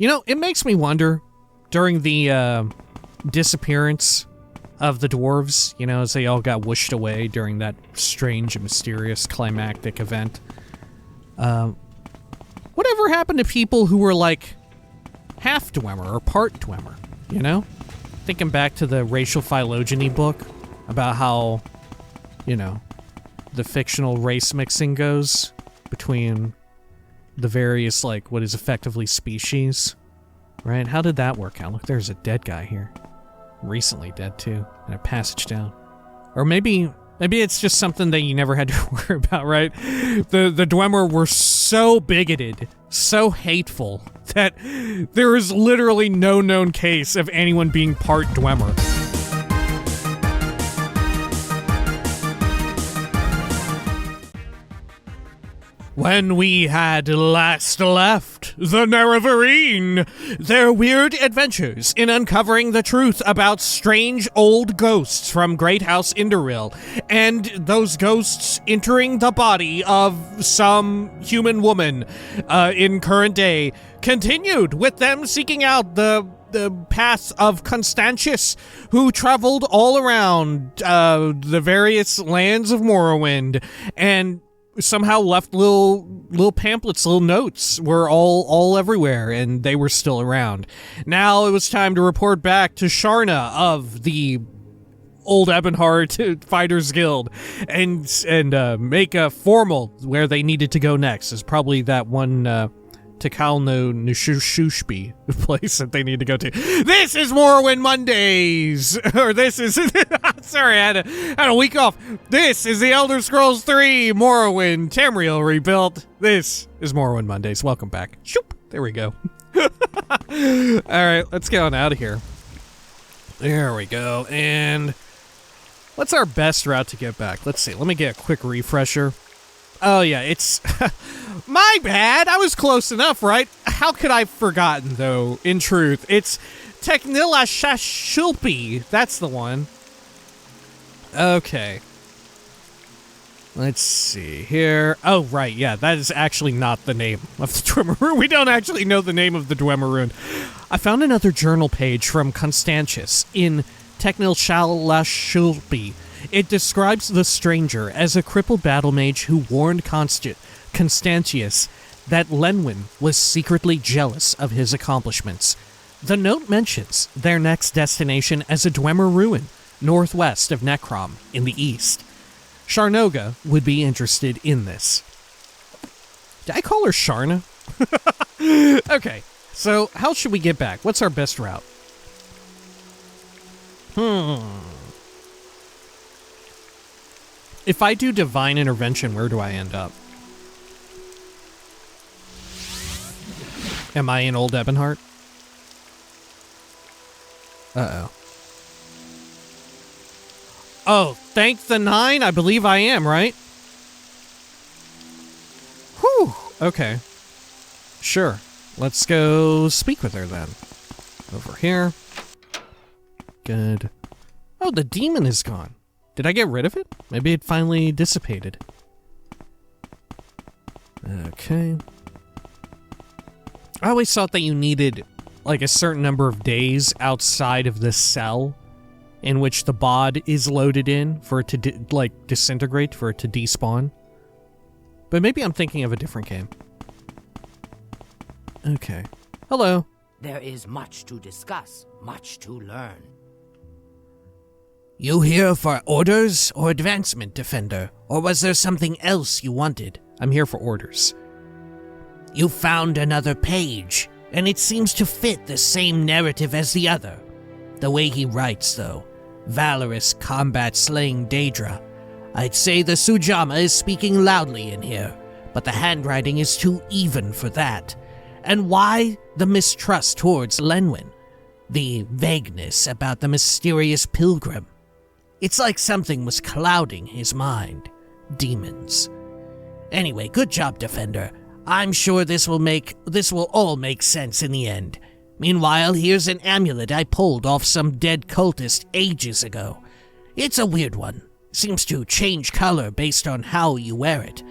You know, it makes me wonder, during the disappearance of the dwarves, you know, as they all got whooshed away during that strange and mysterious climactic event, whatever happened to people who were like half Dwemer or part Dwemer, you know? Thinking back to the racial phylogeny book about how, you know, the fictional race mixing goes between the various, like, what is effectively species, right? How did that work out? Look, there's a dead guy here. Recently dead, too, and a passage down. Or maybe it's just something that you never had to worry about, right? The Dwemer were so bigoted, so hateful, that there is literally no known case of anyone being part Dwemer. When we had last left the Nerevarine, their weird adventures in uncovering the truth about strange old ghosts from Great House Indoril, and those ghosts entering the body of some human woman in current day, continued with them seeking out the path of Constantius, who traveled all around the various lands of Morrowind, and somehow left little pamphlets, little notes were all everywhere, and they were still around. Now it was time to report back to Sharna of the Old Ebonheart Fighters Guild and make a formal where they needed to go next. Is probably that one Tekalno Nushushbi place that they need to go to. This is Morrowind Mondays! Or this is... sorry, I had a week off. This is the Elder Scrolls 3 Morrowind Tamriel Rebuilt. This is Morrowind Mondays. Welcome back. Shoop! There we go. Alright, let's get on out of here. There we go. And what's our best route to get back? Let's see. Let me get a quick refresher. Oh, yeah, it's... My bad! I was close enough, right? How could I have forgotten, though, in truth? It's Teknilashashulpi. That's the one. Okay. Let's see here. Oh, right, yeah, that is actually not the name of the Dwemer. We don't actually know the name of the Dwemer. I found another journal page from Constantius in Teknilashashulpi. It describes the stranger as a crippled battle mage who warned Constantius that Lenwyn was secretly jealous of his accomplishments. The note mentions their next destination as a Dwemer ruin, northwest of Necrom, in the east. Sharnoga would be interested in this. Did I call her Sharna? Okay, so how should we get back? What's our best route? If I do Divine Intervention, where do I end up? Am I in Old Ebonheart? Uh-oh. Oh, thank the 9? I believe I am, right? Whew. Okay. Sure. Let's go speak with her then. Over here. Good. Oh, the demon is gone. Did I get rid of it? Maybe it finally dissipated. Okay. I always thought that you needed, like, a certain number of days outside of the cell in which the bod is loaded in for it to, disintegrate, for it to despawn. But maybe I'm thinking of a different game. Okay. Hello. There is much to discuss, much to learn. You here for orders or advancement, Defender? Or was there something else you wanted? I'm here for orders. You found another page, and it seems to fit the same narrative as the other. The way he writes, though. Valorous combat slaying Daedra. I'd say the Sujama is speaking loudly in here, but the handwriting is too even for that. And why the mistrust towards Lenwyn? The vagueness about the mysterious pilgrim. It's like something was clouding his mind. Demons. Anyway, good job, Defender. I'm sure this will all make sense in the end. Meanwhile, here's an amulet I pulled off some dead cultist ages ago. It's a weird one. Seems to change color based on how you wear it.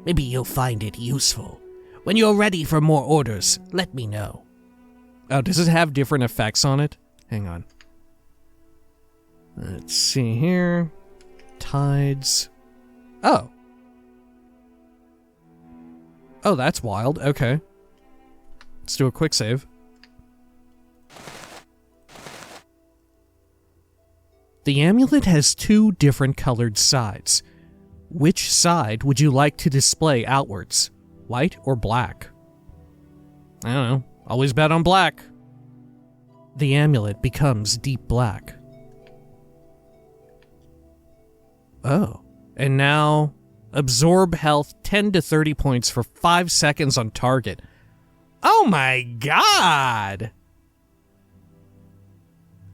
Maybe you'll find it useful. When you're ready for more orders, let me know. Oh, does it have different effects on it? Hang on. Let's see here. Tides. Oh. Oh, that's wild. Okay. Let's do a quick save. The amulet has 2 different colored sides. Which side would you like to display outwards? White or black? I don't know. Always bet on black. The amulet becomes deep black. Oh. And now, absorb health 10 to 30 points for 5 seconds on target. Oh my god!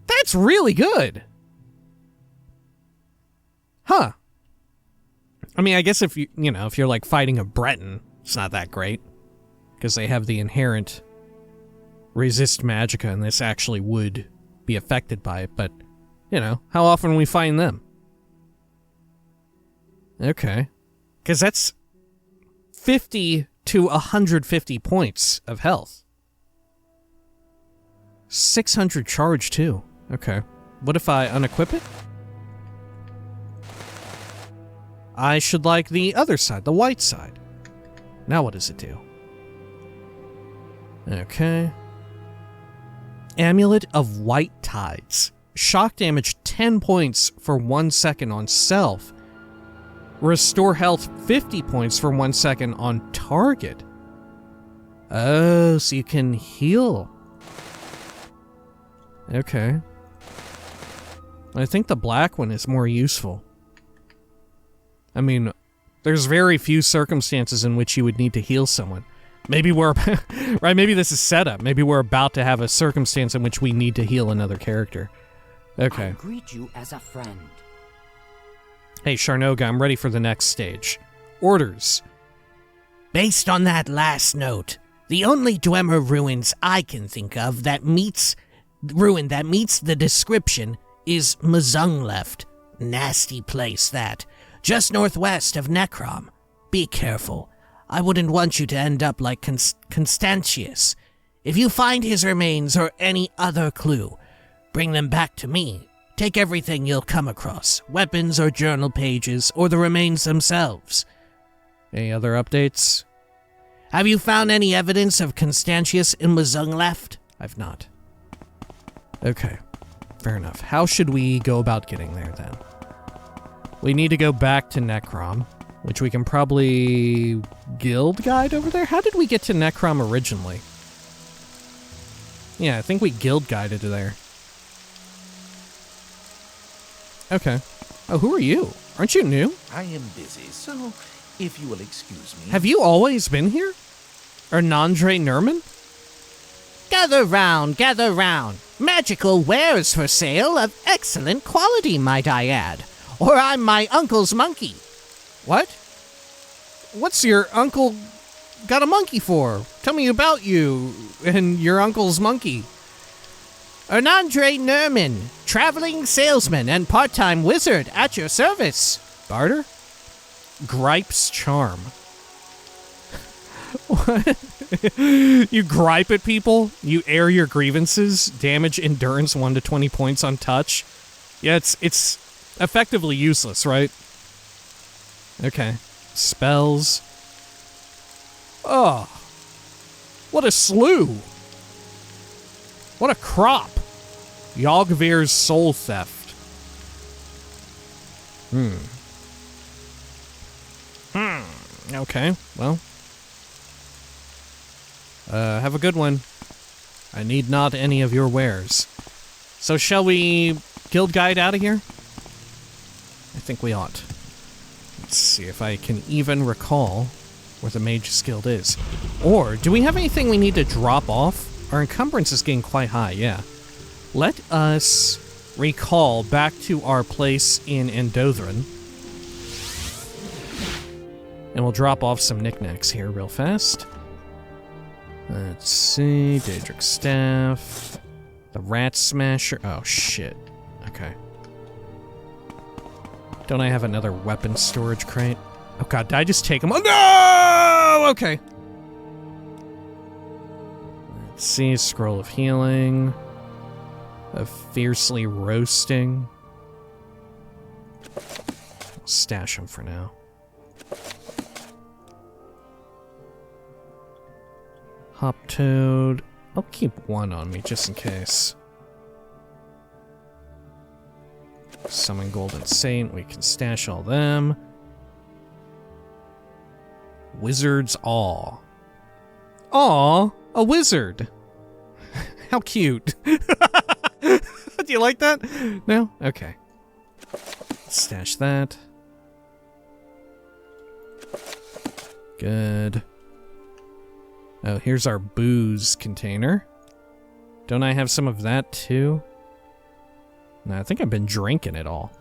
That's really good! Huh. I mean, I guess if if you're like fighting a Breton, it's not that great. Because they have the inherent resist magicka, and this actually would be affected by it, but, how often we find them? Okay. Because that's 50 to 150 points of health. 600 charge, too. Okay. What if I unequip it? I should like the other side, the white side. Now what does it do? Okay. Amulet of White Tides. Shock damage 10 points for 1 second on self. Restore health 50 points for 1 second on target. Oh, so you can heal. Okay. I think the black one is more useful. I mean, there's very few circumstances in which you would need to heal someone. Maybe we're... right, maybe this is setup. Maybe we're about to have a circumstance in which we need to heal another character. Okay. I greet you as a friend. Hey, Sharnoga, I'm ready for the next stage. Orders. Based on that last note, the only Dwemer ruins I can think of that meets the description is Mzungleft. Nasty place, that. Just northwest of Necrom. Be careful. I wouldn't want you to end up like Constantius. If you find his remains or any other clue, bring them back to me. Take everything you'll come across, weapons or journal pages, or the remains themselves. Any other updates? Have you found any evidence of Constantius in Mzungleft? I've not. Okay, fair enough. How should we go about getting there, then? We need to go back to Necrom, which we can probably guild guide over there. How did we get to Necrom originally? Yeah, I think we guild guided there. Okay. Oh, who are you? Aren't you new? I am busy, so if you will excuse me... Have you always been here? Ernandre Nerman? Gather round, gather round. Magical wares for sale of excellent quality, might I add. Or I'm my uncle's monkey. What? What's your uncle got a monkey for? Tell me about you and your uncle's monkey. Ernandre Nerman, traveling salesman and part-time wizard at your service. Barter? Gripe's charm. What? You gripe at people? You air your grievances? Damage endurance 1 to 20 points on touch? Yeah, it's effectively useless, right? Okay. Spells. Oh. What a slew. What a crop. Yogvir's soul theft. Okay, well. Have a good one. I need not any of your wares. So shall we guild guide out of here? I think we ought. Let's see if I can even recall where the Mage's Guild is. Or, do we have anything we need to drop off? Our encumbrance is getting quite high, yeah. Let us recall back to our place in Endothrin. And we'll drop off some knickknacks here real fast. Let's see, Daedric Staff, the Rat Smasher. Oh, shit. Okay. Don't I have another weapon storage crate? Oh god, did I just take them? Oh no! Okay. Let's see, Scroll of Healing. A Fiercely Roasting. I'll stash them for now. Hop Toad. I'll keep one on me just in case. Summon Golden Saint. We can stash all them. Wizard's Awe. Aw, a wizard. How cute. Do you like that? No? Okay. Stash that. Good. Oh, here's our booze container. Don't I have some of that too? No, I think I've been drinking it all.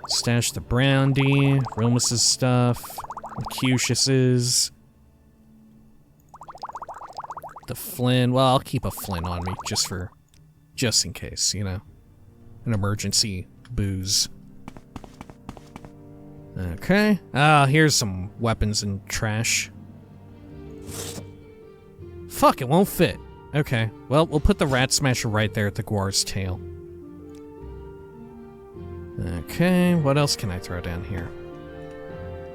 Stash the brandy, Rilmus's stuff, Mercutius's. The Flynn. Well, I'll keep a Flynn on me just in case, you know. An emergency booze. Okay. Here's some weapons and trash. Fuck, it won't fit. Okay. Well, we'll put the Rat Smasher right there at the Guar's tail. Okay, what else can I throw down here?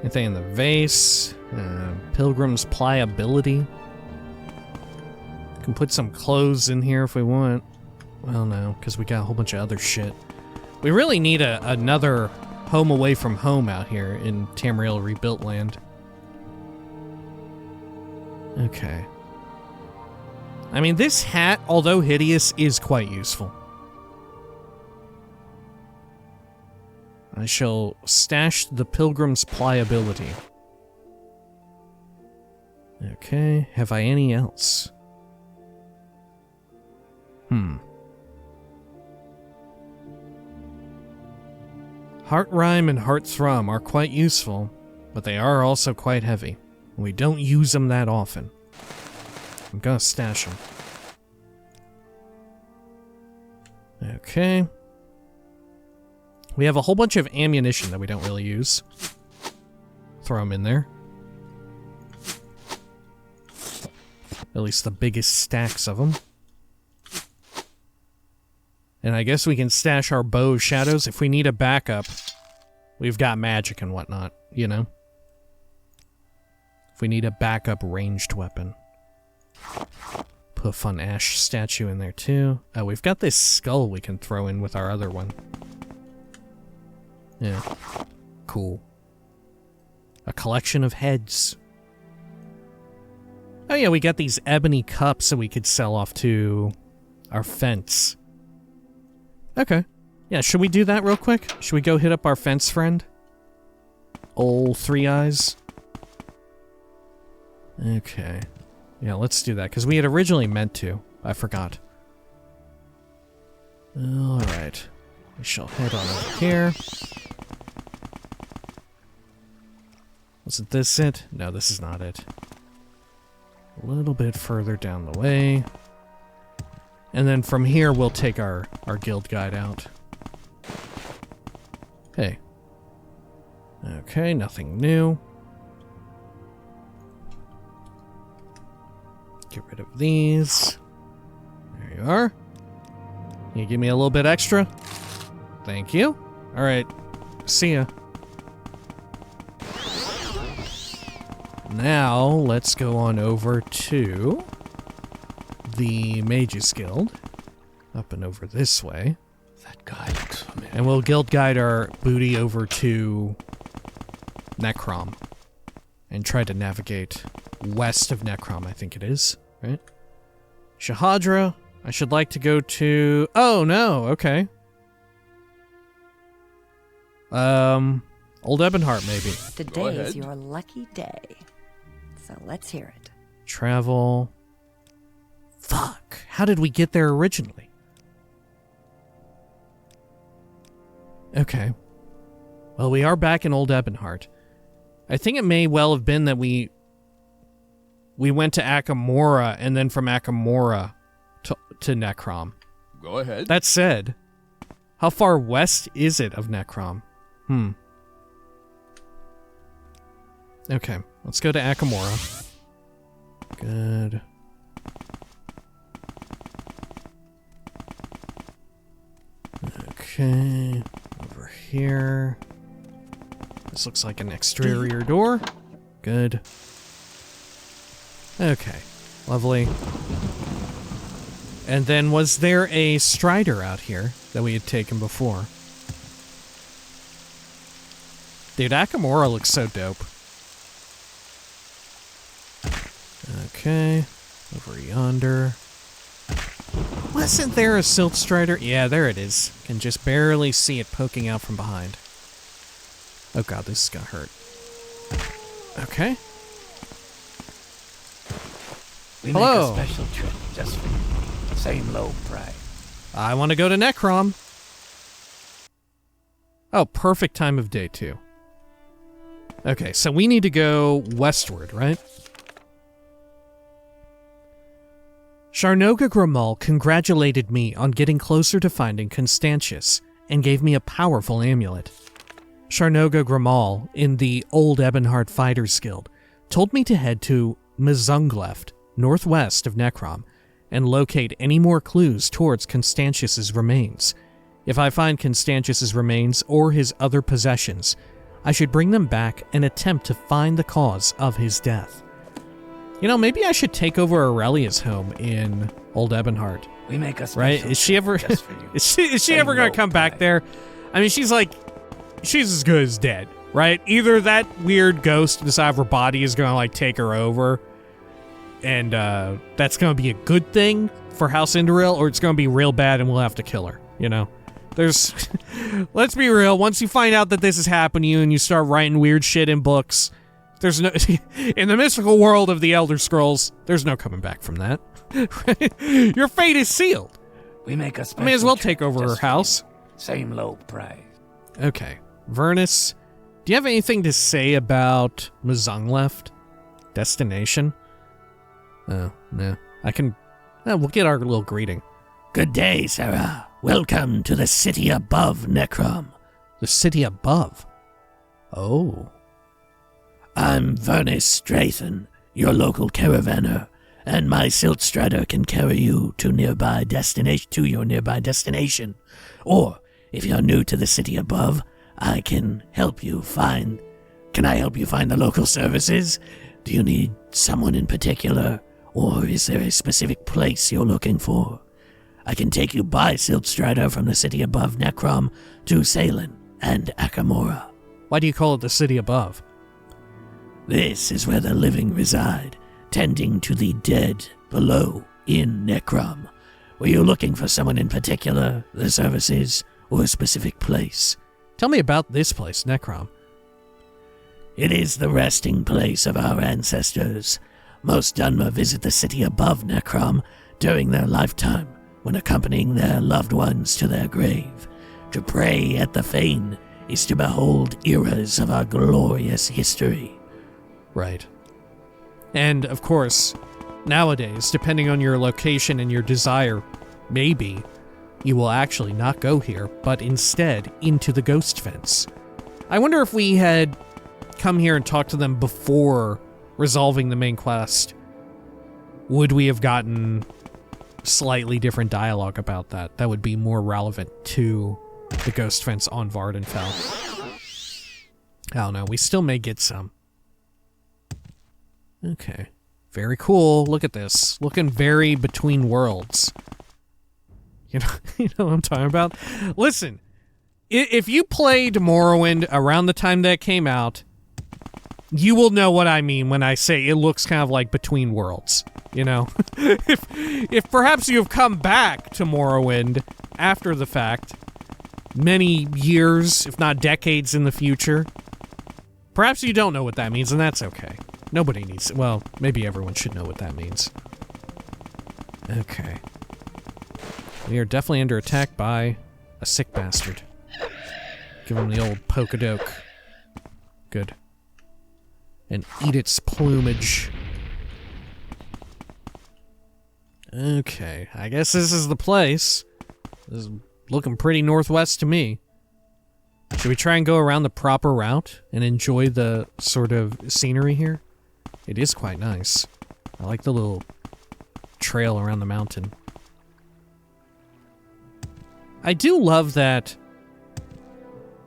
Anything in the vase? Pilgrim's Pliability. Can put some clothes in here if we want. Well, no, because we got a whole bunch of other shit. We really need another home away from home out here in Tamriel Rebuilt land. Okay. I mean, this hat, although hideous, is quite useful. I shall stash the Pilgrim's Pliability. Okay, have I any else? Heart Rhyme and Heart Thrum are quite useful, but they are also quite heavy. We don't use them that often. I'm gonna stash them. Okay. We have a whole bunch of ammunition that we don't really use. Throw them in there. At least the biggest stacks of them. And I guess we can stash our bow of shadows if we need a backup. We've got magic and whatnot, you know? If we need a backup ranged weapon. Put a fun ash statue in there too. Oh, we've got this skull we can throw in with our other one. Yeah. Cool. A collection of heads. Oh yeah, we got these ebony cups that we could sell off to our fence. Okay. Yeah, should we do that real quick? Should we go hit up our fence friend? Ol' Three Eyes? Okay. Yeah, let's do that, because we had originally meant to. I forgot. Alright. We shall head on over here. Wasn't this it? No, this is not it. A little bit further down the way. And then from here, we'll take our guild guide out. Hey. Okay, nothing new. Get rid of these. There you are. Can you give me a little bit extra? Thank you. Alright. See ya. Now, let's go on over to the Mages Guild. Up and over this way. That guy looks familiar. And we'll guild guide our booty over to Necrom. And try to navigate west of Necrom, I think it is. Right? Shahadra, I should like to go to... Oh, no, okay. Old Ebonheart, maybe. Today is your lucky day. So let's hear it. Travel. Fuck. How did we get there originally? Okay. Well, we are back in Old Ebonheart. I think it may well have been that we went to Akamora and then from Akamora to Necrom. Go ahead. That said, how far west is it of Necrom? Okay, let's go to Akamora. Good. Okay, over here. This looks like an exterior door. Good. Okay, lovely. And then was there a strider out here that we had taken before? Dude, Akamora looks so dope. Okay, over yonder. Wasn't there a silt strider? Yeah, there it is. Can just barely see it poking out from behind. Oh god, this is gonna hurt. Okay. We Hello. make a special trip just for you. Same low price. I want to go to Necrom. Oh, perfect time of day, too. Okay, so we need to go westward, right? Sharnoga Gramal congratulated me on getting closer to finding Constantius and gave me a powerful amulet. Sharnoga Gramal, in the Old Ebonheart Fighters Guild, told me to head to Mzungleft, northwest of Necrom, and locate any more clues towards Constantius's remains. If I find Constantius's remains or his other possessions, I should bring them back and attempt to find the cause of his death. You know, maybe I should take over Aurelia's home in Old Ebonheart. We make a special Right? Is she ever just for you. is she Same ever gonna low come back price. there? I mean, she's as good as dead, right? Either that weird ghost inside of her body is gonna like take her over, and that's gonna be a good thing for House Indoril, or it's gonna be real bad and we'll have to kill her. You know, there's let's be real. Once you find out that this has happened to you and you start writing weird shit in books, there's no in the mystical world of the Elder Scrolls, there's no coming back from that. Your fate is sealed. We make a special I may as well trip take over her just for you. house. Same low price. Okay. Vernus, do you have anything to say about Mzungleft? Destination? Oh, no. We'll get our little greeting. Good day, Sarah. Welcome to the city above Necrom. The city above? Oh. I'm Vernus Strathen, your local caravaner, and my silt strider can carry you to your nearby destination. Or, if you're new to the city above, I can help you find... Can I help you find the local services? Do you need someone in particular? Or is there a specific place you're looking for? I can take you by Siltstrider from the city above Necrom to Salem and Akamora. Why do you call it the city above? This is where the living reside, tending to the dead below in Necrom. Were you looking for someone in particular, the services, or a specific place? Tell me about this place, Necrom. It is the resting place of our ancestors. Most Dunmer visit the city above Necrom during their lifetime, when accompanying their loved ones to their grave. To pray at the fane is to behold eras of our glorious history. Right. And, of course, nowadays, depending on your location and your desire, maybe you will actually not go here, but instead into the Ghost Fence. I wonder if we had come here and talked to them before resolving the main quest, would we have gotten slightly different dialogue about that? That would be more relevant to the Ghost Fence on Vardenfell. I don't know, we still may get some. Okay. Very cool. Look at this. Looking very between worlds. You know what I'm talking about? Listen, if you played Morrowind around the time that came out, you will know what I mean when I say it looks kind of like between worlds, you know? if perhaps you have come back to Morrowind after the fact, many years, if not decades in the future, perhaps you don't know what that means, and that's okay. Nobody needs it. Well, maybe everyone should know what that means. Okay. We are definitely under attack by a sick bastard. Give him the old poke-a-doke. Good. And eat its plumage. Okay, I guess this is the place. This is looking pretty northwest to me. Should we try and go around the proper route and enjoy the sort of scenery here? It is quite nice. I like the little trail around the mountain. I do love that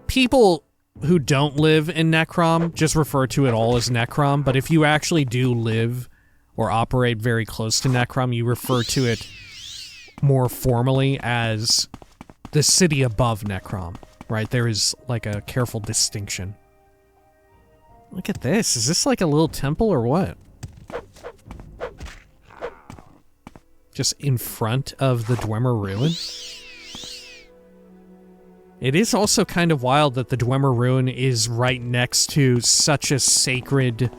people who don't live in Necrom just refer to it all as Necrom, but if you actually do live or operate very close to Necrom, you refer to it more formally as the city above Necrom, right? There is like a careful distinction. Look at this. Is this like a little temple or what? Just in front of the Dwemer ruin? It is also kind of wild that the Dwemer ruin is right next to such a sacred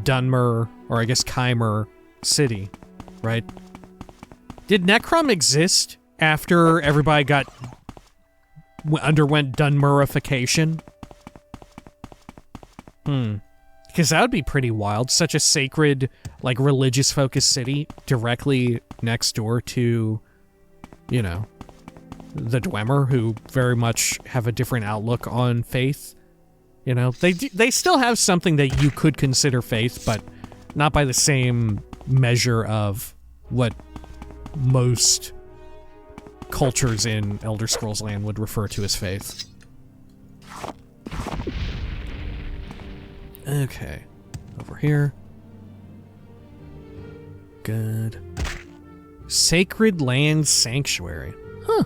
Dunmer, or I guess Chimer, city, right? Did Necrom exist after everybody underwent Dunmerification? Because that would be pretty wild. Such a sacred, like, religious-focused city directly next door to, you know, the Dwemer, who very much have a different outlook on faith. You know, they still have something that you could consider faith, but not by the same measure of what most cultures in Elder Scrolls Land would refer to as faith. Okay, over here. Good. Sacred Land Sanctuary. Huh.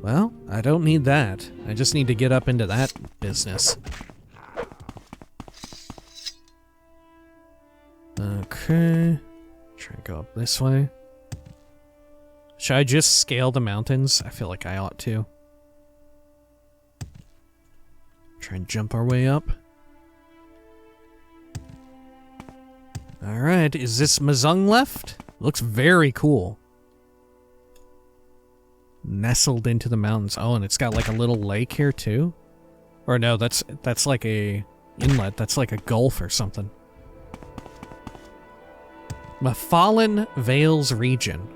Well, I don't need that. I just need to get up into that business. Okay. Try and go up this way. Should I just scale the mountains? I feel like I ought to. Try and jump our way up. Alright, is this Mzungleft? Looks very cool. Nestled into the mountains. Oh, and it's got like a little lake here too? Or no, that's like a inlet. That's like a gulf or something. Mafallen Vales region.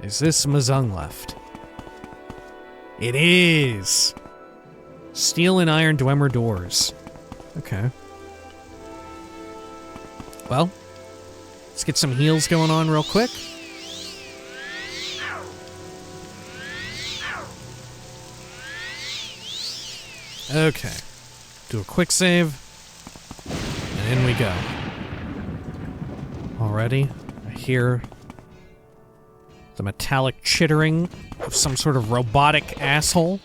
Is this Mzungleft? It is! Steel and iron Dwemer doors. Okay. Well, let's get some heals going on real quick. Okay. Do a quick save. And in we go. Already, I hear the metallic chittering of some sort of robotic asshole.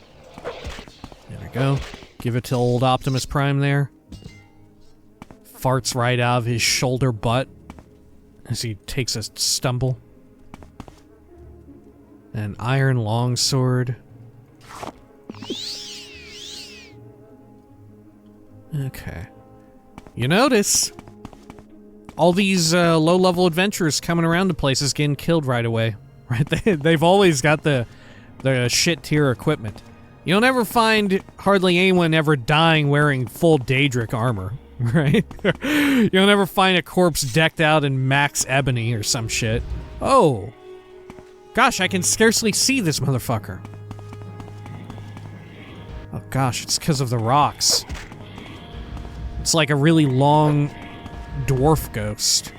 There we go. Give it to old Optimus Prime there. Farts right out of his shoulder butt as he takes a stumble. An iron longsword. Okay. You notice all these low-level adventurers coming around to places getting killed right away. Right? They've always got the shit-tier equipment. You don't ever find hardly anyone ever dying wearing full Daedric armor, right? You don't ever find a corpse decked out in max ebony or some shit. Oh. Gosh, I can scarcely see this motherfucker. Oh gosh, it's because of the rocks. It's like a really long dwarf ghost.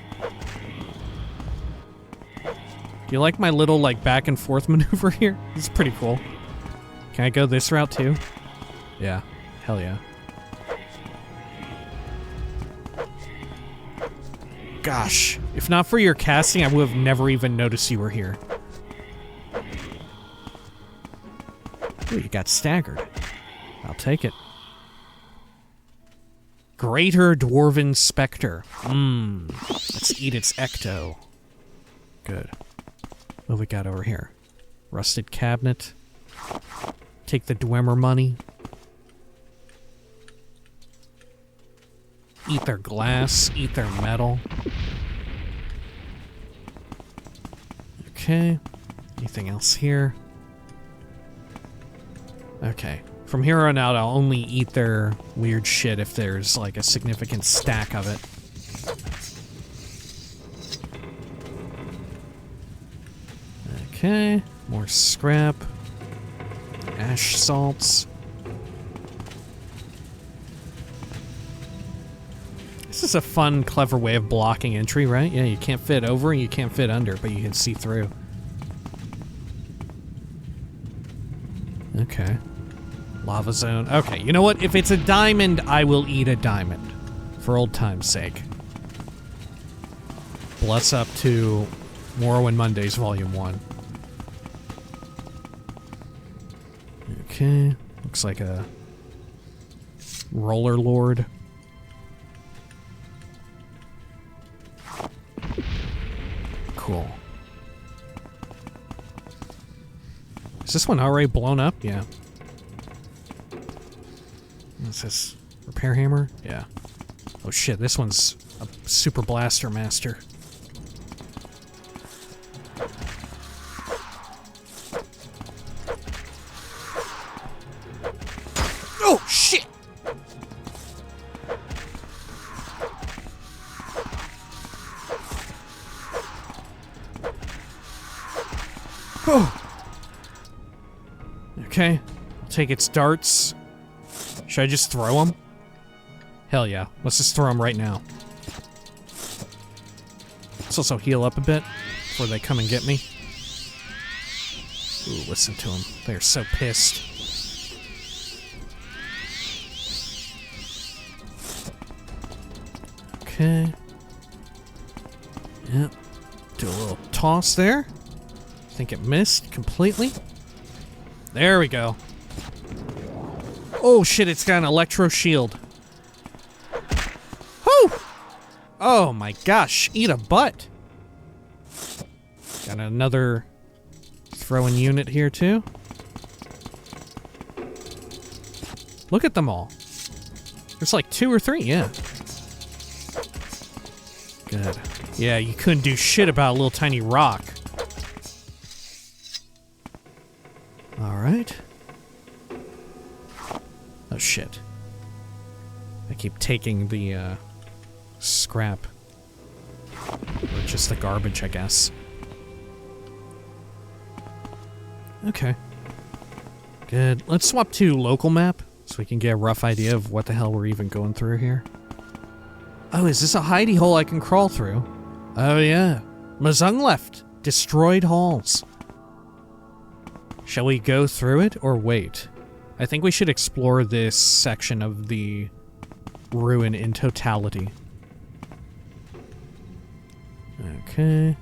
You like my little, like, back and forth maneuver here? It's pretty cool. Can I go this route too? Yeah. Hell yeah. Gosh. If not for your casting, I would have never even noticed you were here. Ooh, you got staggered. I'll take it. Greater Dwarven Spectre. Let's eat its ecto. Good. What we got over here? Rusted cabinet. Take the Dwemer money. Eat their glass. Eat their metal. Okay. Anything else here? Okay. From here on out, I'll only eat their weird shit if there's, like, a significant stack of it. Okay, more scrap. Ash salts. This is a fun, clever way of blocking entry, right? Yeah, you can't fit over and you can't fit under, but you can see through. Okay. Lava zone. Okay, you know what? If it's a diamond, I will eat a diamond. For old time's sake. Bless up to Morrowind Mondays, Volume 1. Okay. Looks like a roller lord. Cool. Is this one already blown up? Yeah. What's this? Repair hammer? Yeah. Oh shit, this one's a super blaster master. Oh shit! Oh. Okay, I'll take its darts. Should I just throw them? Hell yeah, let's just throw them right now. Let's also heal up a bit before they come and get me. Ooh, listen to them. They're so pissed. Okay. Yep. Do a little toss there. I think it missed completely. There we go. Oh shit, it's got an electro shield. Whoo! Oh my gosh, eat a butt. Got another throwing unit here too. Look at them all. There's like 2 or 3, yeah. Good. Yeah, you couldn't do shit about a little tiny rock. Alright. Oh shit. I keep taking the scrap. Or just the garbage, I guess. Okay. Good. Let's swap to local map so we can get a rough idea of what the hell we're even going through here. Oh, is this a hidey hole I can crawl through? Oh yeah. Mzungleft. Destroyed halls. Shall we go through it or wait? I think we should explore this section of the ruin in totality. Okay.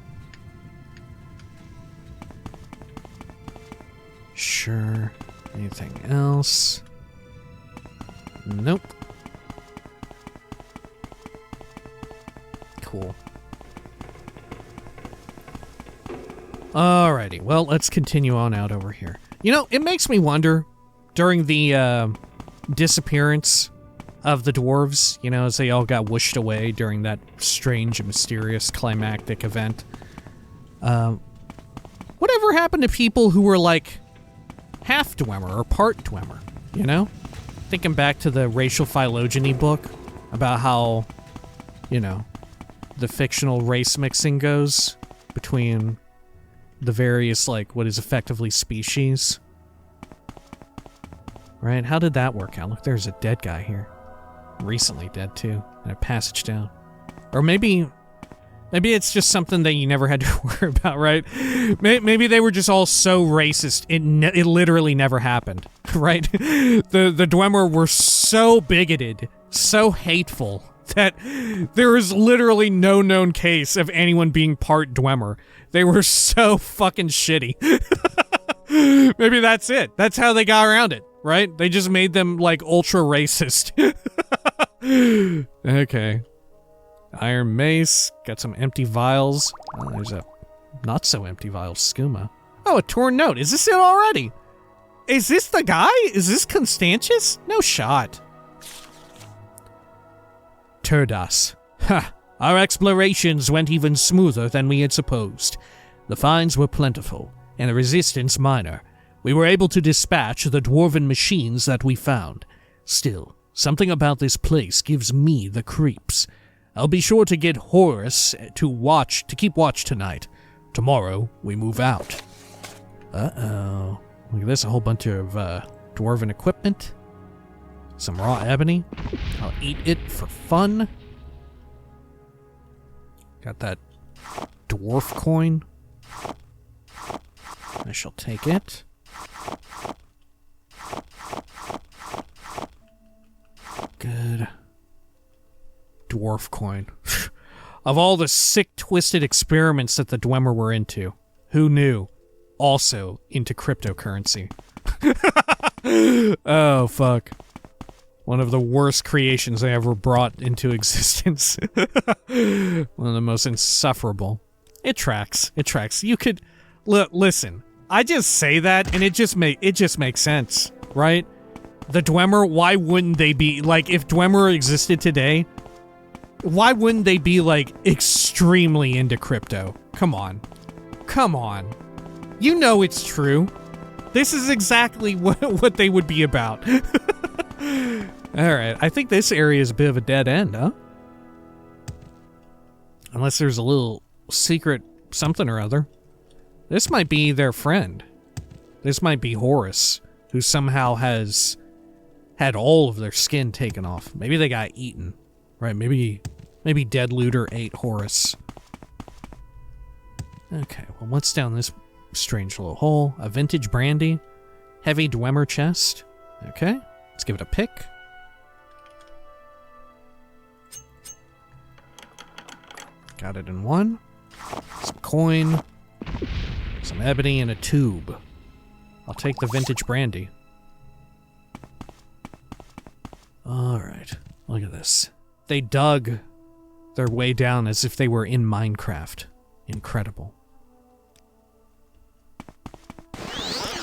Sure. Anything else? Nope. Cool. Alrighty, well, let's continue on out over here. You know, it makes me wonder, during the disappearance of the dwarves, you know, as they all got whooshed away during that strange and mysterious climactic event, whatever happened to people who were like half Dwemer or part Dwemer, you know? Thinking back to the racial phylogeny book about how, you know, the fictional race mixing goes between the various, like, what is effectively species. Right? How did that work out? Look, there's a dead guy here. Recently dead, too. And a passage down. Or maybe it's just something that you never had to worry about, right? Maybe they were just all so racist, it literally never happened, right? The Dwemer were so bigoted, so hateful, that there is literally no known case of anyone being part Dwemer. They were so fucking shitty. Maybe that's it. That's how they got around it, right? They just made them, like, ultra racist. Okay. Iron mace. Got some empty vials. Oh, there's a not so empty vial skooma. Oh, a torn note. Is this it already? Is this the guy? Is this Constantius? No shot. Turdas. Ha! Our explorations went even smoother than we had supposed. The finds were plentiful, and the resistance minor. We were able to dispatch the dwarven machines that we found. Still, something about this place gives me the creeps. I'll be sure to get Horus to keep watch tonight. Tomorrow, we move out. Uh-oh. Look at this, a whole bunch of dwarven equipment. Some raw ebony. I'll eat it for fun. Got that dwarf coin. I shall take it. Good. Dwarf coin. Of all the sick, twisted experiments that the Dwemer were into, who knew? Also into cryptocurrency. Oh, fuck. One of the worst creations they ever brought into existence. One of the most insufferable. It tracks. It tracks. You could... listen, I just say that, and it just makes sense, right? The Dwemer, why wouldn't they be... Like, if Dwemer existed today, why wouldn't they be, like, extremely into crypto? Come on. Come on. You know it's true. This is exactly what they would be about. Alright, I think this area is a bit of a dead end, huh? Unless there's a little secret something or other. This might be their friend. This might be Horus, who somehow has had all of their skin taken off. Maybe they got eaten. Right, maybe Dead Looter ate Horus. Okay, well, what's down this strange little hole? A vintage brandy. Heavy Dwemer chest. Okay, let's give it a pick. Got it in one. Some coin. Some ebony and a tube. I'll take the vintage brandy. Alright, look at this. They dug their way down as if they were in Minecraft. Incredible.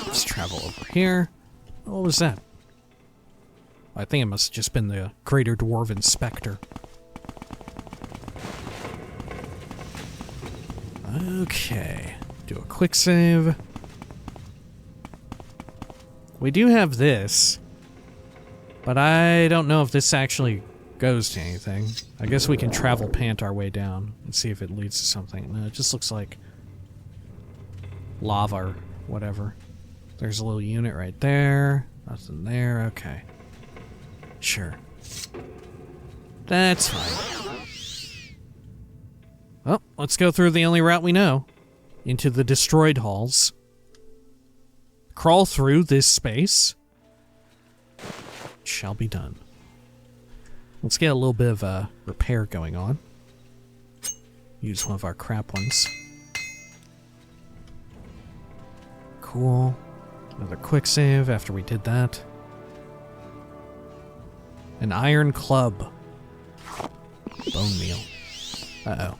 Let's travel over here. What was that? I think it must have just been the Greater Dwarven Spectre. Okay. Do a quick save. We do have this, but I don't know if this actually goes to anything. I guess we can travel pant our way down and see if it leads to something. No, it just looks like lava or whatever. There's a little unit right there. Nothing there. Okay. Sure. That's fine. Well, let's go through the only route we know. Into the destroyed halls. Crawl through this space. It shall be done. Let's get a little bit of a repair going on. Use one of our crap ones. Cool. Another quick save after we did that. An iron club. Bone meal. Uh-oh.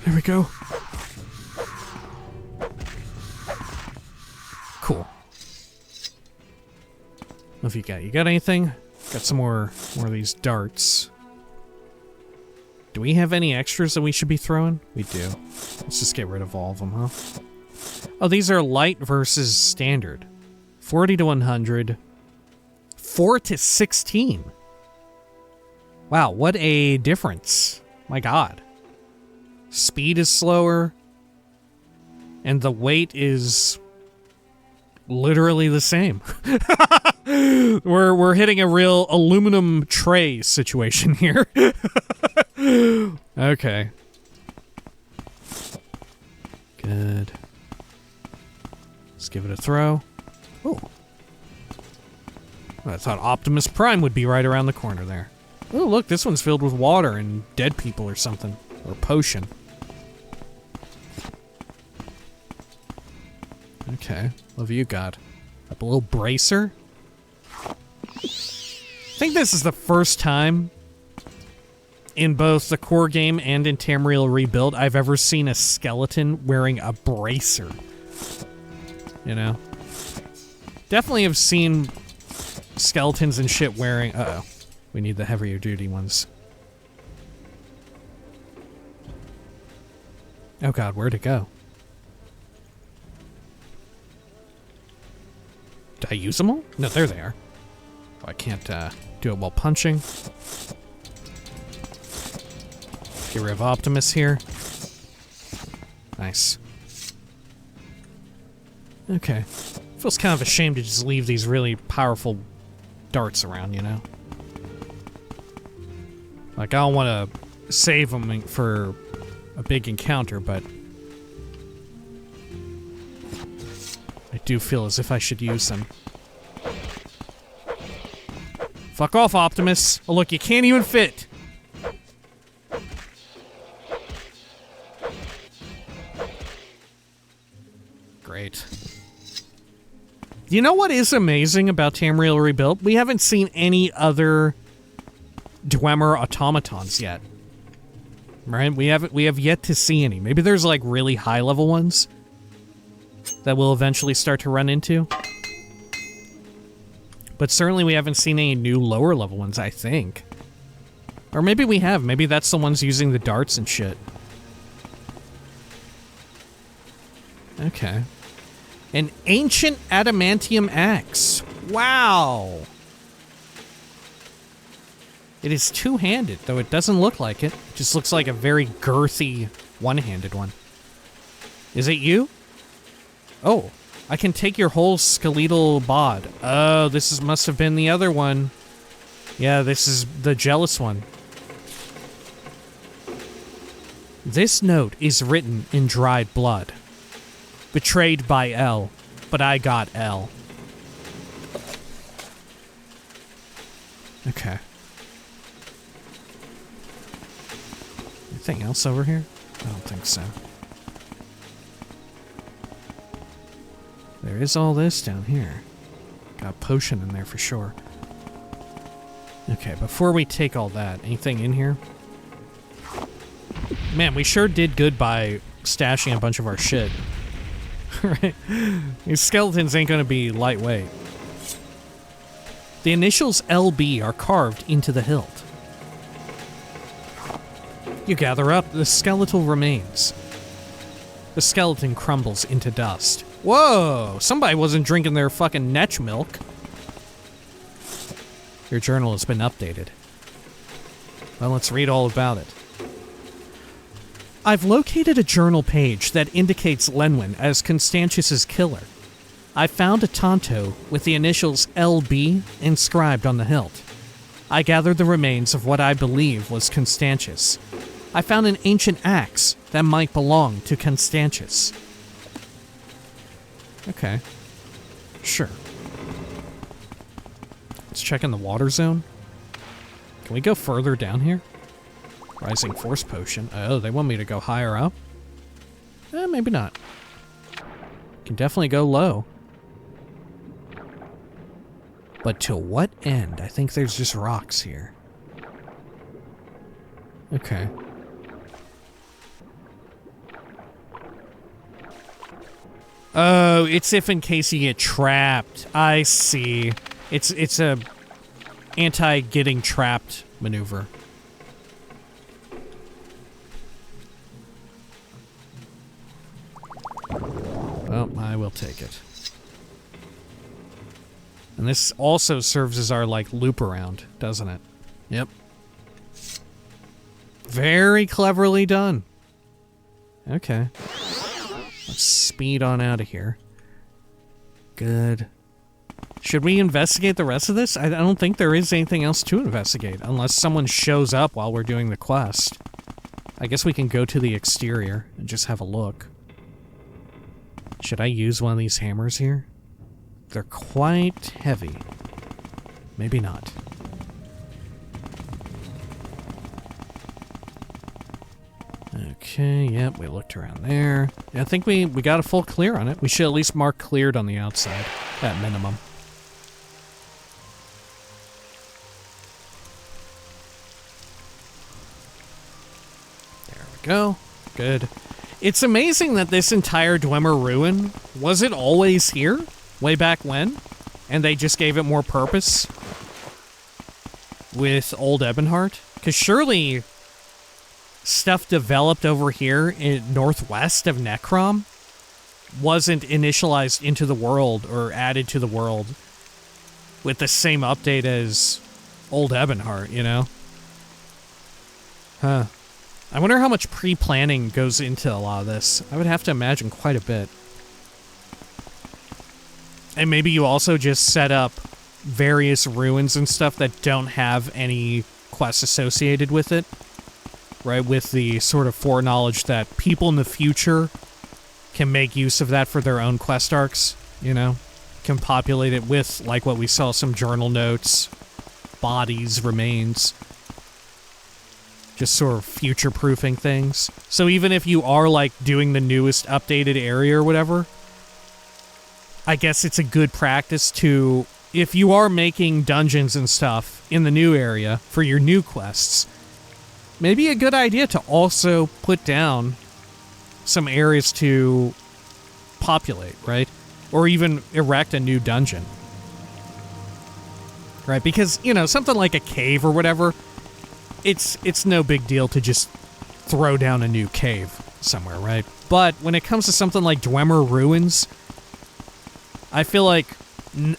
There we go. Cool. What have you got? You got anything? Got some more of these darts. Do we have any extras that we should be throwing? We do. Let's just get rid of all of them, huh? Oh, these are light versus standard. 40 to 100. 4 to 16. Wow, what a difference. My god. Speed is slower. And the weight is literally the same. We're hitting a real aluminum tray situation here. Okay. Good. Let's give it a throw. Oh. I thought Optimus Prime would be right around the corner there. Oh, look, this one's filled with water and dead people or something. Or potion. Okay, what have you got? A little bracer? I think this is the first time in both the core game and in Tamriel Rebuilt I've ever seen a skeleton wearing a bracer. You know? Definitely have seen skeletons and shit wearing... Uh-oh. We need the heavier duty ones. Oh god, where'd it go? Did I use them all? No, there they are. Oh, I can't do it while punching. Get rid of Optimus here. Nice. Okay. Feels kind of a shame to just leave these really powerful darts around, you know? Like, I don't want to save them for a big encounter, but I do feel as if I should use them. Fuck off, Optimus. Oh, look, you can't even fit. Great. You know what is amazing about Tamriel Rebuilt? We haven't seen any other Dwemer automatons yet. Right? We have yet to see any. Maybe there's like really high level ones that we'll eventually start to run into. But certainly we haven't seen any new lower level ones, I think. Or maybe we have. Maybe that's the ones using the darts and shit. Okay. An ancient adamantium axe. Wow. It is two-handed, though it doesn't look like it. It just looks like a very girthy one-handed one. Is it you? Oh, I can take your whole skeletal bod. Oh, must have been the other one. Yeah, this is the jealous one. This note is written in dried blood. Betrayed by L, but I got L. Okay. Anything else over here? I don't think so. There is all this down here. Got a potion in there for sure. Okay, before we take all that, anything in here? Man, we sure did good by stashing a bunch of our shit. Right? These skeletons ain't gonna be lightweight. The initials LB are carved into the hilt. You gather up the skeletal remains. The skeleton crumbles into dust. Whoa! Somebody wasn't drinking their fucking netch milk. Your journal has been updated. Well, let's read all about it. I've located a journal page that indicates Lenwyn as Constantius's killer. I found a tanto with the initials LB inscribed on the hilt. I gathered the remains of what I believe was Constantius. I found an ancient axe that might belong to Constantius. Okay. Sure. Let's check in the water zone. Can we go further down here? Rising Force Potion. Oh, they want me to go higher up? Maybe not. Can definitely go low. But to what end? I think there's just rocks here. Okay. Oh, it's if in case you get trapped. I see. It's a anti-getting trapped maneuver. Well, I will take it. And this also serves as our, like, loop around, doesn't it? Yep. Very cleverly done. Okay. Let's speed on out of here. Good. Should we investigate the rest of this? I don't think there is anything else to investigate, unless someone shows up while we're doing the quest. I guess we can go to the exterior and just have a look. Should I use one of these hammers here? They're quite heavy. Maybe not. Okay, yep, we looked around there. Yeah, I think we got a full clear on it. We should at least mark cleared on the outside, at minimum. There we go. Good. It's amazing that this entire Dwemer ruin, was it always here? Way back when? And they just gave it more purpose? With Old Ebonheart? Because surely stuff developed over here in northwest of Necrom wasn't initialized into the world or added to the world with the same update as Old Ebonheart, you know? Huh. I wonder how much pre-planning goes into a lot of this. I would have to imagine quite a bit. And maybe you also just set up various ruins and stuff that don't have any quests associated with it. Right, with the sort of foreknowledge that people in the future can make use of that for their own quest arcs. you know? Can populate it with, like what we saw, some journal notes, bodies, remains. Just sort of future-proofing things. So even if you are, like, doing the newest updated area or whatever, I guess it's a good practice to, if you are making dungeons and stuff in the new area for your new quests, maybe a good idea to also put down some areas to populate, right? Or even erect a new dungeon. Right? Because, you know, something like a cave or whatever, it's no big deal to just throw down a new cave somewhere, right? But when it comes to something like Dwemer Ruins, I feel like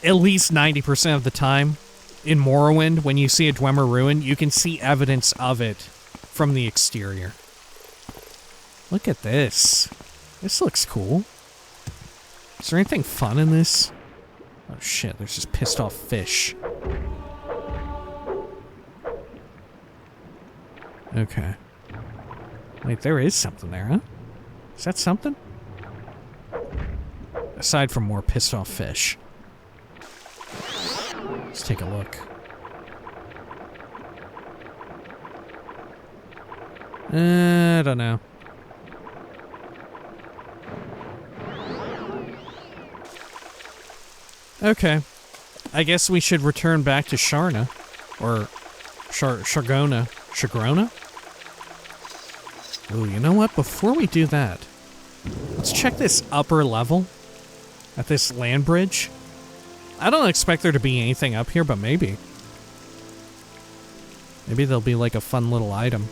at least 90% of the time in Morrowind, when you see a Dwemer Ruin, you can see evidence of it from the exterior. Look at this. This looks cool. Is there anything fun in this? Oh shit, there's just pissed off fish. Okay. Wait, there is something there, huh? Is that something? Aside from more pissed off fish. Let's take a look. I don't know. Okay. I guess we should return back to Sharna. Or Shargona. Shagrona? Ooh, you know what? Before we do that, let's check this upper level at this land bridge. I don't expect there to be anything up here, but maybe. Maybe there'll be like a fun little item.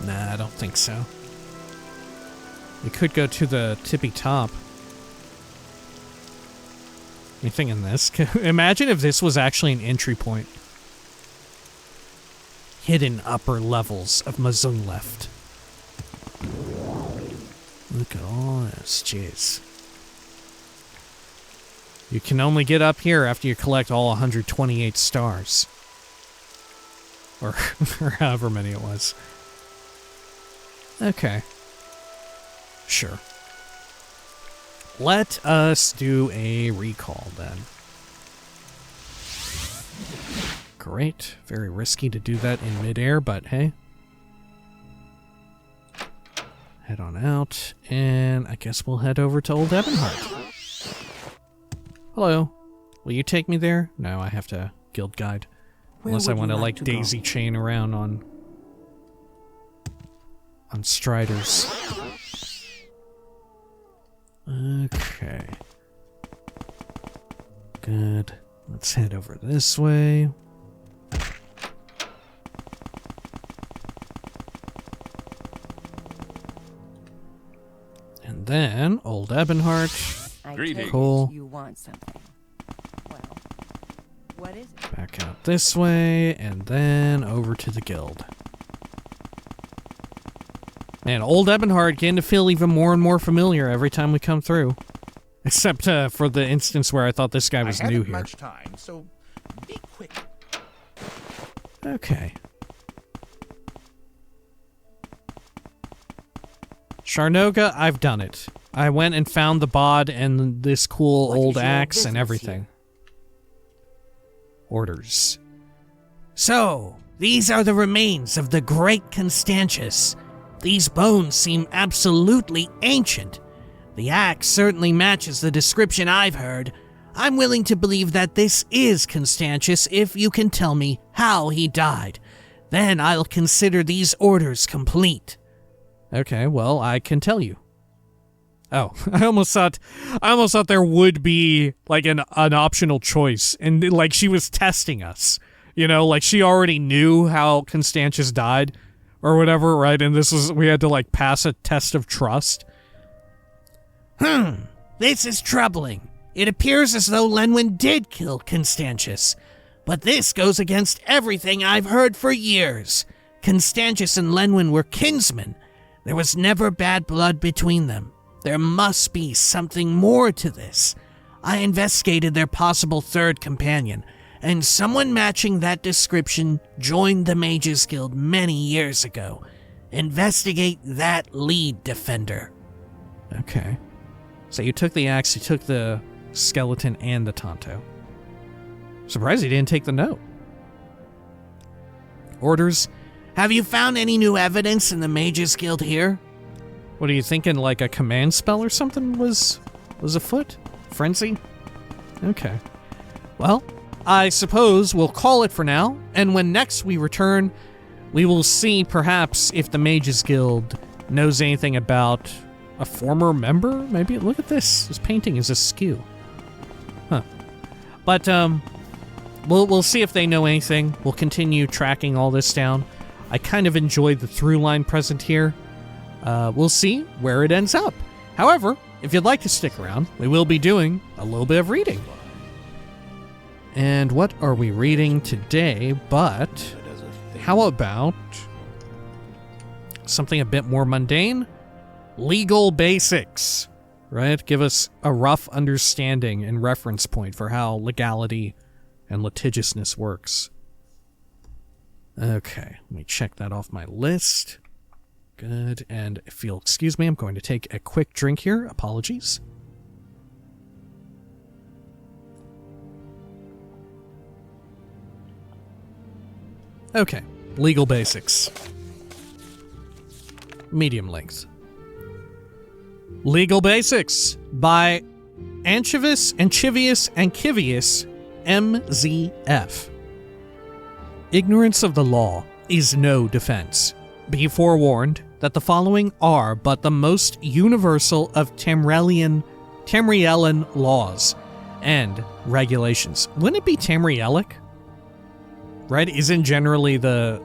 Nah, I don't think so. We could go to the tippy top. Anything in this? Imagine if this was actually an entry point. Hidden upper levels of Mzungleft. Look at all this, jeez. You can only get up here after you collect all 128 stars. Or however many it was. Okay. Sure. Let us do a recall then. Great. Very risky to do that in midair, but hey. Head on out, and I guess we'll head over to Old Ebonheart. Hello. Will you take me there? No, I have to guild guide. Unless I want to, like, daisy chain around on Striders. Okay. Good. Let's head over this way. And then, Old Ebonheart. Greetings. Cool. You want something. Well, what is it? Back out this way, and then over to the guild. Man, Old Ebonheart getting to feel even more and more familiar every time we come through. Except for the instance where I thought this guy was new here. Much time, so be quick. Okay. Sharnoga, I've done it. I went and found the bod and this cool old axe and everything. Orders. So, these are the remains of the great Constantius. These bones seem absolutely ancient. The axe certainly matches the description I've heard. I'm willing to believe that this is Constantius if you can tell me how he died. Then I'll consider these orders complete. Okay, well, I can tell you. Oh, I almost thought there would be like an optional choice, and like she was testing us. You know, like she already knew how Constantius died or whatever, right? And we had to like pass a test of trust. This is troubling. It appears as though Lenwyn did kill Constantius. But this goes against everything I've heard for years. Constantius and Lenwyn were kinsmen. There was never bad blood between them. There must be something more to this. I investigated their possible third companion, and someone matching that description joined the Mages Guild many years ago. Investigate that lead, Defender. Okay. So you took the axe, you took the skeleton, and the Tonto. Surprised you didn't take the note. Orders. Have you found any new evidence in the Mages Guild here? What are you thinking, like a command spell or something was afoot? Frenzy? Okay. Well, I suppose we'll call it for now, and when next we return, we will see perhaps if the Mages Guild knows anything about a former member? Maybe? Look at this. This painting is askew. Huh. But, we'll see if they know anything. We'll continue tracking all this down. I kind of enjoyed the through line present here. We'll see where it ends up. However, if you'd like to stick around, we will be doing a little bit of reading. And what are we reading today? But how about something a bit more mundane? Legal basics, right? Give us a rough understanding and reference point for how legality and litigiousness works. Okay, let me check that off my list. Good, and if you'll excuse me, I'm going to take a quick drink here. Apologies. Okay, legal basics. Medium length. Legal Basics by Anchivius, MZF. Ignorance of the law is no defense. Be forewarned that the following are but the most universal of Tamrielian laws and regulations. Wouldn't it be Tamrielic? Right? Isn't generally the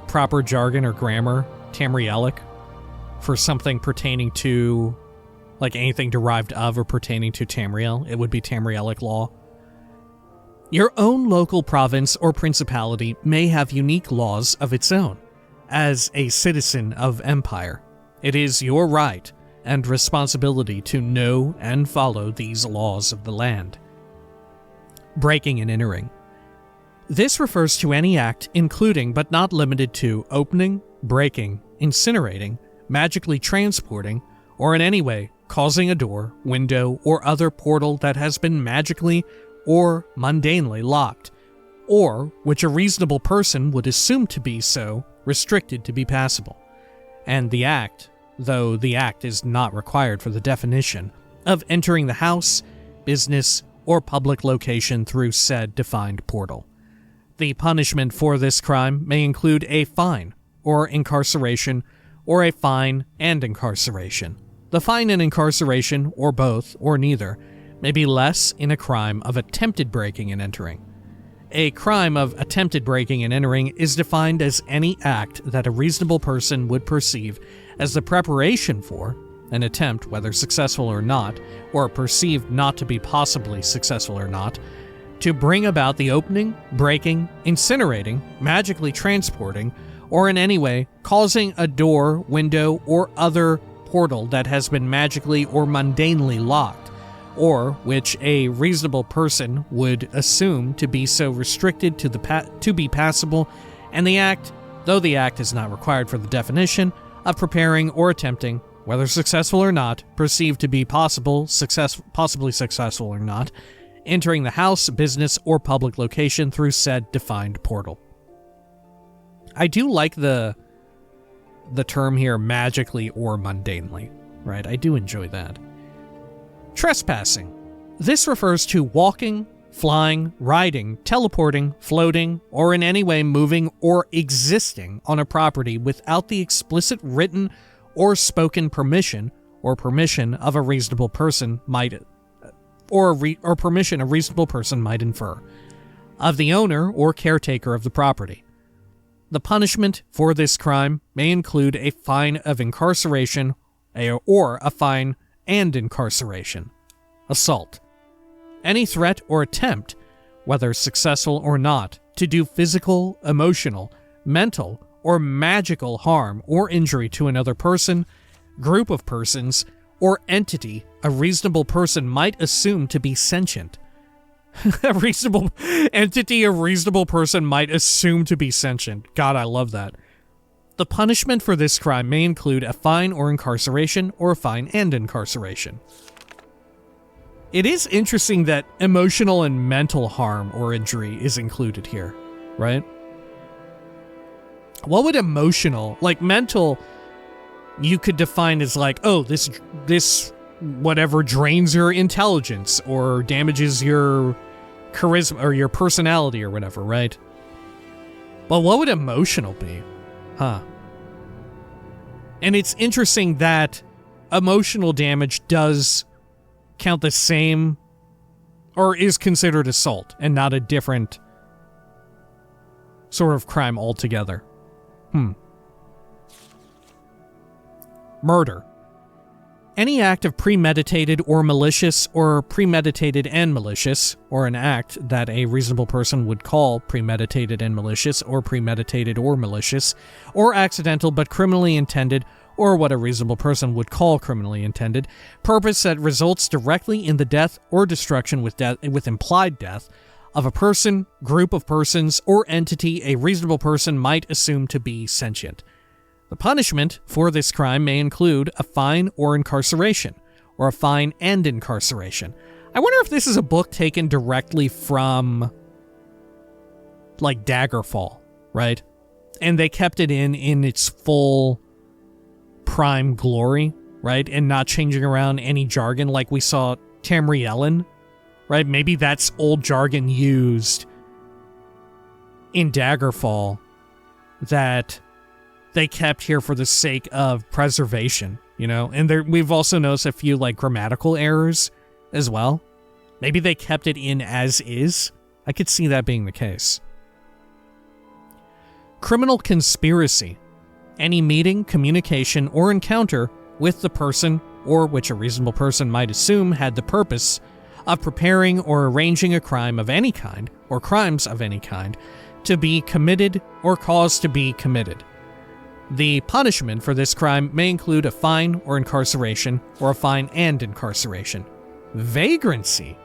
proper jargon or grammar Tamrielic for something pertaining to, like, anything derived of or pertaining to Tamriel? It would be Tamrielic law. Your own local province or principality may have unique laws of its own. As a citizen of Empire, it is your right and responsibility to know and follow these laws of the land. Breaking and entering. This refers to any act including but not limited to opening, breaking, incinerating, magically transporting, or in any way causing a door, window, or other portal that has been magically or mundanely locked, or which a reasonable person would assume to be so, restricted to be passable. And the act, though the act is not required for the definition, of entering the house, business, or public location through said defined portal. The punishment for this crime may include a fine, or incarceration, or a fine and incarceration. The fine and incarceration, or both, or neither, may be less in a crime of attempted breaking and entering. A crime of attempted breaking and entering is defined as any act that a reasonable person would perceive as the preparation for an attempt, whether successful or not, or perceived not to be possibly successful or not, to bring about the opening, breaking, incinerating, magically transporting, or in any way causing a door, window, or other portal that has been magically or mundanely locked, or which a reasonable person would assume to be so restricted to be passable, and the act, though the act is not required for the definition, of preparing or attempting, whether successful or not, perceived to be possibly successful or not, entering the house, business, or public location through said defined portal. I do like the term here, magically or mundanely, right? I do enjoy that. Trespassing. This refers to walking, flying, riding, teleporting, floating, or in any way moving or existing on a property without the explicit written or spoken permission or permission of a reasonable person might permission a reasonable person might infer of the owner or caretaker of the property. The punishment for this crime may include a fine of incarceration or a fine and incarceration. Assault. Any threat or attempt, whether successful or not, to do physical, emotional, mental, or magical harm or injury to another person, group of persons, or entity a reasonable person might assume to be sentient. A reasonable person might assume to be sentient. God, I love that. The punishment for this crime may include a fine or incarceration, or a fine and incarceration. It is interesting that emotional and mental harm or injury is included here, right? What would emotional, like mental, you could define as like, oh, this whatever drains your intelligence or damages your charisma or your personality or whatever, right? But what would emotional be? Huh. And it's interesting that emotional damage does count the same, or is considered assault and not a different sort of crime altogether. Murder. Any act of premeditated or malicious, or premeditated and malicious, or an act that a reasonable person would call premeditated and malicious, or premeditated or malicious, or accidental but criminally intended, or what a reasonable person would call criminally intended, purpose that results directly in the death or destruction with implied death of a person, group of persons, or entity a reasonable person might assume to be sentient. The punishment for this crime may include a fine or incarceration, or a fine and incarceration. I wonder if this is a book taken directly from, like, Daggerfall, right? And they kept it in its full prime glory, right? And not changing around any jargon like we saw Tamriel, right? Maybe that's old jargon used in Daggerfall that they kept here for the sake of preservation, you know? And we've also noticed a few, like, grammatical errors as well. Maybe they kept it in as is. I could see that being the case. Criminal conspiracy. Any meeting, communication, or encounter with the person, or which a reasonable person might assume had the purpose of preparing or arranging a crime of any kind, or crimes of any kind, to be committed or caused to be committed. The punishment for this crime may include a fine or incarceration, or a fine and incarceration. Vagrancy.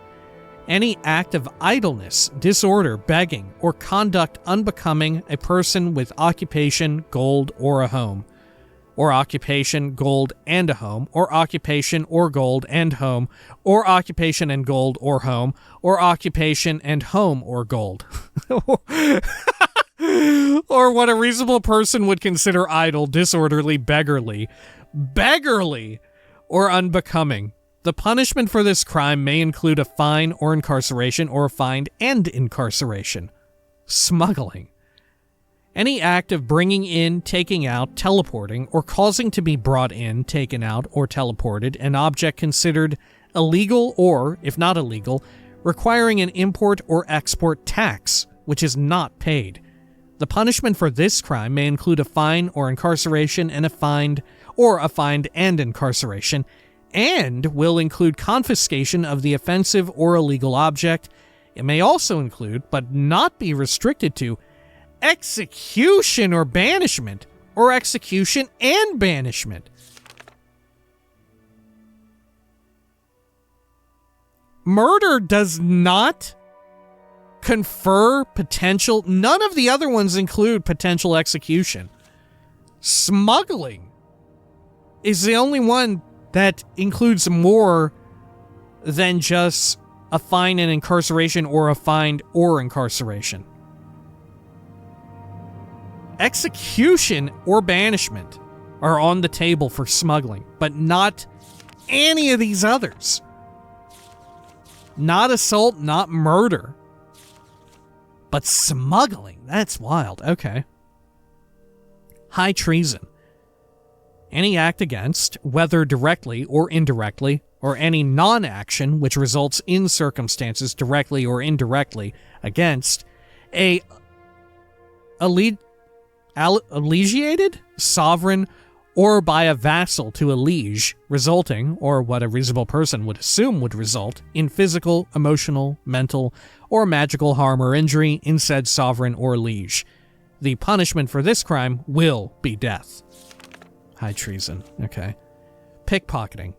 Any act of idleness, disorder, begging, or conduct unbecoming a person with occupation, gold, or a home. Or occupation, gold, and a home. Or occupation, or gold, and home. Or occupation and gold, or home. Or occupation and home, or gold. Or what a reasonable person would consider idle, disorderly, beggarly, or unbecoming. The punishment for this crime may include a fine or incarceration, or a fine and incarceration. Smuggling. Any act of bringing in, taking out, teleporting, or causing to be brought in, taken out, or teleported an object considered illegal or, if not illegal, requiring an import or export tax, which is not paid. The punishment for this crime may include a fine or incarceration and a fine and incarceration, and will include confiscation of the offensive or illegal object. It may also include, but not be restricted to, execution or banishment, or execution and banishment. Murder does not confer potential. None of the other ones include potential execution. Smuggling is the only one that includes more than just a fine and incarceration, or a fine or incarceration. Execution or banishment are on the table for smuggling, but not any of these others. Not assault, not murder. But smuggling, that's wild. Okay. High treason. Any act against, whether directly or indirectly, or any non-action which results in circumstances directly or indirectly against a allegiated sovereign, or by a vassal to a liege, resulting, or what a reasonable person would assume would result, in physical, emotional, mental, or magical harm or injury in said sovereign or liege. The punishment for this crime will be death. High treason. Okay. Pickpocketing.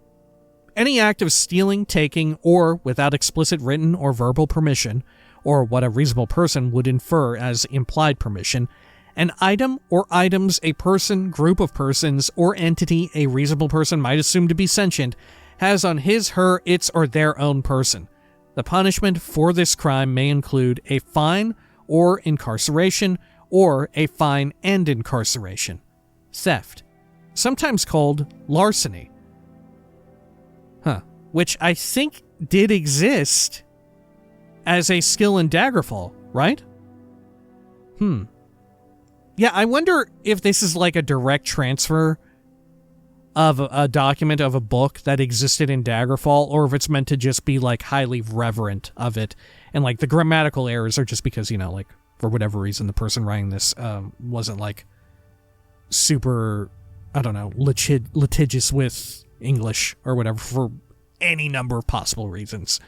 Any act of stealing, taking, or, without explicit written or verbal permission, or what a reasonable person would infer as implied permission, An item or items a person, group of persons, or entity a reasonable person might assume to be sentient has on his, her, its, or their own person. The punishment for this crime may include a fine or incarceration, or a fine and incarceration. Theft, sometimes called larceny. Which I think did exist as a skill in Daggerfall, right? Yeah, I wonder if this is like a direct transfer of a document of a book that existed in Daggerfall, or if it's meant to just be like highly reverent of it, and like the grammatical errors are just because, like for whatever reason the person writing this wasn't like super, I don't know, litigious with English or whatever for any number of possible reasons.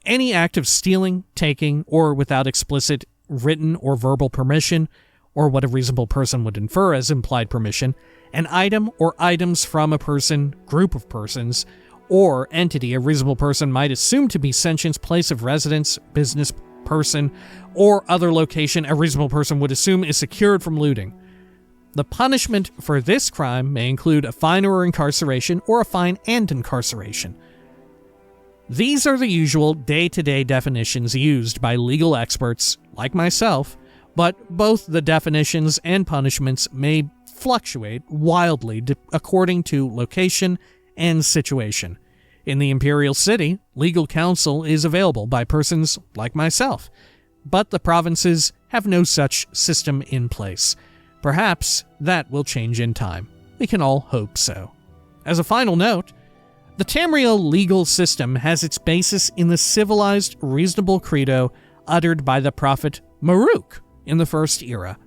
Any act of stealing, taking, or without explicit written or verbal permission, or what a reasonable person would infer as implied permission, an item or items from a person, group of persons, or entity a reasonable person might assume to be sentient's place of residence, business, person, or other location a reasonable person would assume is secured from looting. The punishment for this crime may include a fine or incarceration, or a fine and incarceration. These are the usual day-to-day definitions used by legal experts like myself, but both the definitions and punishments may fluctuate wildly according to location and situation. In the Imperial City, legal counsel is available by persons like myself, but the provinces have no such system in place. Perhaps that will change in time. We can all hope so. As a final note, the Tamriel legal system has its basis in the civilized, reasonable credo uttered by the prophet Maruk in the First Era.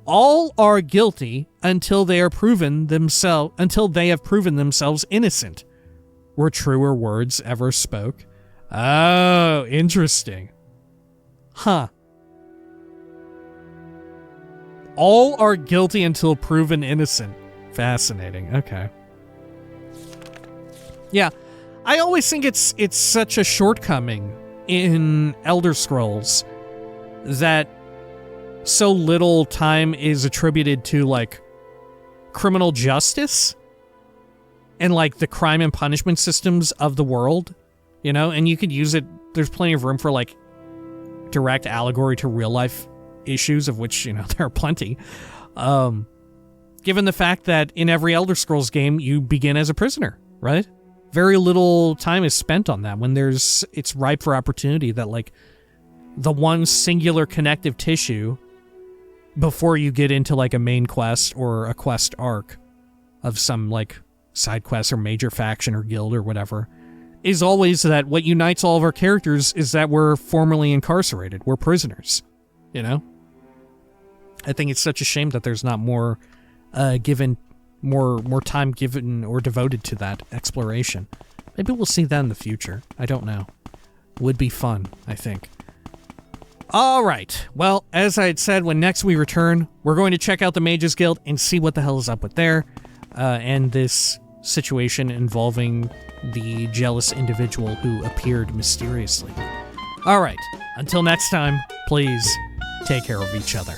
All are guilty until they have proven themselves innocent. Were truer words ever spoke? Oh, interesting. All are guilty until proven innocent. Fascinating. Okay. Yeah, I always think it's such a shortcoming in Elder Scrolls that so little time is attributed to, like, criminal justice and, like, the crime and punishment systems of the world, and you could use it. There's plenty of room for, like, direct allegory to real life issues, of which, there are plenty. Given the fact that in every Elder Scrolls game, you begin as a prisoner, right? Very little time is spent on that when it's ripe for opportunity that, like, the one singular connective tissue before you get into, like, a main quest or a quest arc of some, like, side quest or major faction or guild or whatever is always that what unites all of our characters is that we're formerly incarcerated. We're prisoners, I think it's such a shame that there's not more more time given or devoted to that exploration. Maybe we'll see that in the future. I don't know. Would be fun, I think. All right. Well, as I had said, when next we return, we're going to check out the Mages Guild and see what the hell is up with there, and this situation involving the jealous individual who appeared mysteriously. All right. Until next time, please take care of each other.